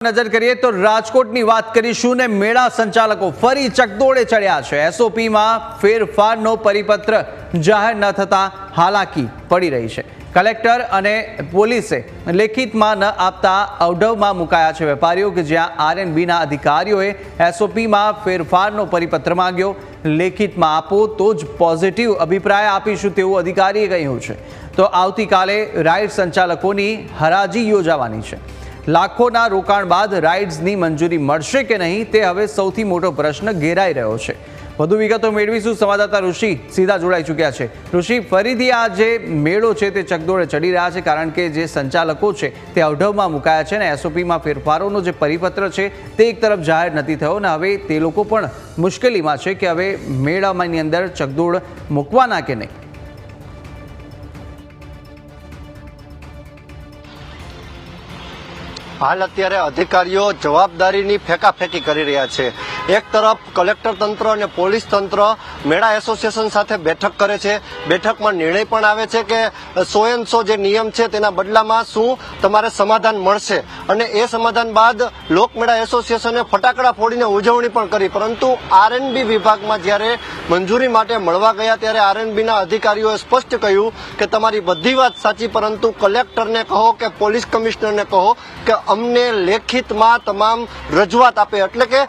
નજર કરીએ તો રાજકોટની વાત કરીશું ને મેળા સંચાલકો ફરી ચકદોડે ચડ્યા છે। એસઓપીમાં ફેરફારનો પરિપત્ર જાહેર ન થતા હાલાકી પડી રહી છે। કલેક્ટર અને પોલીસે લેખિતમાં ન આપતા અવઢવમાં મુકાયા છે વેપારીઓ કે જ્યાં આરએનબીના અધિકારીઓએ એસઓપીમાં ફેરફારનો પરિપત્ર માંગ્યો। લેખિતમાં આપો તો જ પોઝિટિવ અભિપ્રાય આપીશું તેવું અધિકારીએ કહ્યું છે। તો આવતીકાલે રાઇડ સંચાલકોની હરાજી યોજાવાની છે। લાખોના રોકાણ બાદ રાઇડ્સની મંજૂરી મળશે કે નહીં તે હવે સૌથી મોટો પ્રશ્ન ઘેરાઈ રહ્યો છે। વધુ વિગતો મેળવીશું। સંવાદદાતા ઋષિ સીધા જોડાઈ ચૂક્યા છે। ઋષિ, ફરીથી આ જે મેળો છે તે ચકદોડે ચડી રહ્યા છે કારણ કે જે સંચાલકો છે તે અવઢવમાં મુકાયા છે અને એસઓપીમાં ફેરફારોનો જે પરિપત્ર છે તે એક તરફ જાહેર નથી થયો અને હવે તે લોકો પણ મુશ્કેલીમાં છે કે હવે મેળાની અંદર ચકદોડ મૂકવાના કે નહીં। હાલ અત્યારે અધિકારીઓ જવાબદારીની ફેંકાફેંકી કરી રહ્યા છે। એક તરફ કલેક્ટર તંત્ર અને પોલીસ તંત્ર મેળા એસોસિએશન સાથે બેઠક કરે છે। બેઠકમાં નિર્ણય પણ આવે છે કે 100% જે નિયમ છે તેના બદલામાં શું તમારે સમાધાન મળશે અને એ સમાધાન બાદ લોકમેળા એસોસિએશને ફટાકડા ફોડીને ઉજવણી પણ કરી। પરંતુ આરએનબી વિભાગમાં જ્યારે મંજૂરી માટે મળવા ગયા ત્યારે આરએનબીના અધિકારીઓએ સ્પષ્ટ કહ્યું કે તમારી બધી વાત સાચી, પરંતુ કલેક્ટરને કહો કે પોલીસ કમિશનરને કહો કે અમને લેખિતમાં તમામ રજૂઆત આપે, એટલે કે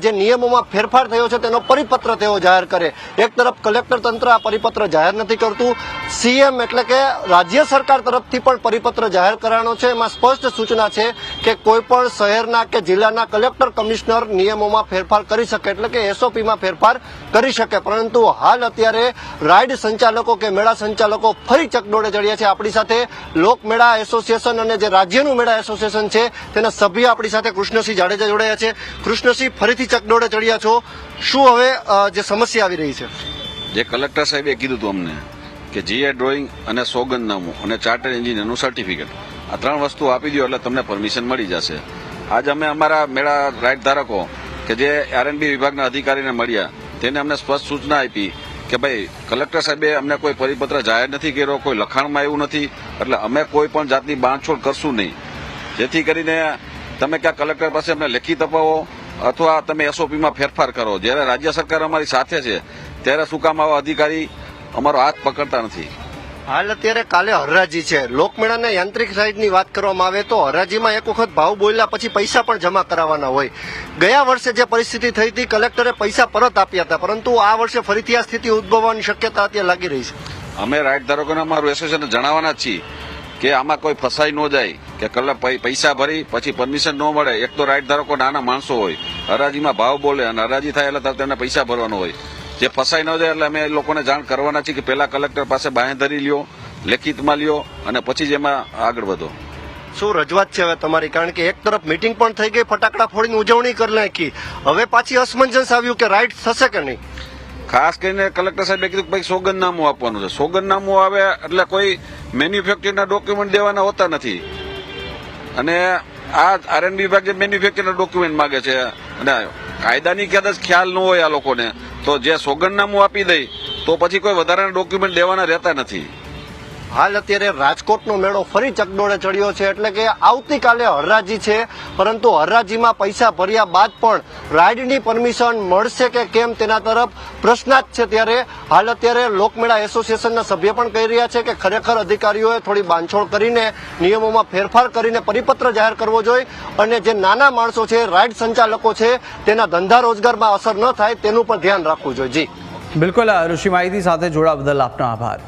જે નિયમોમાં ફેરફાર થયો છે તેનો પરિપત્ર તેઓ જાહેર કરે। એક તરફ કલેક્ટર તંત્ર આ પરિપત્ર જાહેર નથી કરતું, સીએમ એટલે કે રાજ્ય સરકાર તરફથી પણ પરિપત્ર જાહેર કરવાનો છે। એમાં સ્પષ્ટ સૂચના છે કે કોઈ પણ શહેરના કે જિલ્લાના કલેક્ટર કમિશનર નિયમોમાં ફેરફાર કરી શકે, એટલે કે એસઓપીમાં ફેરફાર કરી શકે। પરંતુ હાલ અત્યારે રાઇડ સંચાલકો કે મેળા સંચાલકો ફરી ચકડોળે ચડ્યા છે। આપણી સાથે લોકમેળા એસોસિએશન અને જે રાજ્યનું મેળા એસોસિએશન છે તેના સભ્ય આપણી સાથે કૃષ્ણસિંહ જાડેજા જોડાયા છે। કૃષ્ણસિંહ, ફરીથી ચકડોળે ચડ્યા છો, શું હવે જે સમસ્યા આવી રહી છે? જે કલેક્ટર સાહેબે કીધું હતું અમને કે જીએ ડ્રોઈંગ અને સોગંદનામું અને ચાર્ટર્ડ એન્જિનિયરનું સર્ટિફિકેટ, આ 3 વસ્તુ આપી દો એટલે તમને પરમિશન મળી જશે। આજ અમે અમારા મેળા રાઇડ ધારકો કે જે આરએનબી વિભાગના અધિકારીને મળ્યા તેને અમને સ્પષ્ટ સૂચના આપી કે ભાઈ કલેક્ટર સાહેબે અમને કોઈ પરિપત્ર જાહેર નથી કર્યો, કોઈ લખાણમાં એવું નથી, એટલે અમે કોઈ પણ જાતની બાંધછોડ કરશું નહીં। જેથી કરીને તમે ક્યાં કલેક્ટર પાસે અમને લેખિત અપાવો અથવા તમે એસઓપીમાં ફેરફાર કરો। જ્યારે રાજ્ય સરકાર અમારી સાથે છે ત્યારે શું કામ આવા અધિકારી અમારો હાથ પકડતા નથી? હાલ અત્યારે કાલે હરાજી છે। લોકમેળાના યાંત્રિક સાઇડની વાત કરવામાં આવે તો હરાજીમાં એક વખત ભાવ બોલ્યા પછી પૈસા પણ જમા કરાવવાના હોય। ગયા વર્ષે જે પરિસ્થિતિ થઈ હતી કલેક્ટરે પૈસા પરત આપ્યા હતા, પરંતુ આ વર્ષે ફરીથી આ સ્થિતિ ઉદ્ભવવાની શક્યતા અત્યારે લાગી રહી છે। અમે રાઇડ ધારકોને અમારું એસોસિએશનને જણાવવાના જ છીએ કે આમાં કોઈ ફસાઈ ન જાય કે પૈસા ભરી પછી પરમિશન ન મળે। એક તો રાઇડ ધારકો નાના માણસો હોય, હરાજીમાં ભાવ બોલે અને હરાજી થાય એટલે તેમને પૈસા ભરવાનો હોય, જે ફસાઈ ન જાય એટલે અમે લોકોને જાણ કરવાના છીએ કે પહેલા કલેક્ટર પાસે બાંહેધરી લ્યો, લેખિતમાં લ્યો અને પછી જ એમાં આગળ વધો। શું રજૂઆત છે હવે તમારી? કારણ કે એક તરફ મીટિંગ પણ થઈ ગઈ, ફટાકડા ફોડીને ઉજવણી કરી નાખી, હવે પાછી અસમંજસ આવ્યું કે રાઇડ થશે કે નહીં? ખાસ કરીને કલેક્ટર સાહેબે કીધું કે ભાઈ સોગંદનામું આપવાનું છે। સોગંદનામું આવે એટલે કોઈ મેન્યુફેક્ચરના ડોક્યુમેન્ટ દેવાના હોતા નથી અને આ આરએનબી વિભાગ જે મેન્યુફેક્ચરના ડોક્યુમેન્ટ માંગે છે અને કાયદાની કદાચ ખ્યાલ ન હોય આ લોકોને તો જે સોગંદનામું આપી દે તો પછી કોઈ વધારાના ડોક્યુમેન્ટ દેવાના રહેતા નથી। હાલ અત્યારે રાજકોટનો મેળો ફરી ચકડોળે ચડ્યો છે, એટલે કે આવતીકાલે હરાજી છે, પરંતુ હરાજીમાં પૈસા ભર્યા બાદ પણ રાઇડની પરમિશન મળશે કે કેમ તેના તરફ પ્રશ્નાર્થ છે। ત્યારે હાલ અત્યારે લોકમેળા એસોસિએશનના સભ્ય પણ કહી રહ્યા છે કે ખરેખર અધિકારીઓએ થોડી બાંધછોડ કરીને નિયમોમાં ફેરફાર કરીને પરિપત્ર જાહેર કરવો જોઈએ અને જે નાના માણસો છે, રાઇડ સંચાલકો છે, તેના ધંધા રોજગારમાં અસર ન થાય તેનું પણ ધ્યાન રાખવું જોઈએ। જી બિલકુલ ઋષિ, માહિતી સાથે જોડા બદલ આપનો આભાર।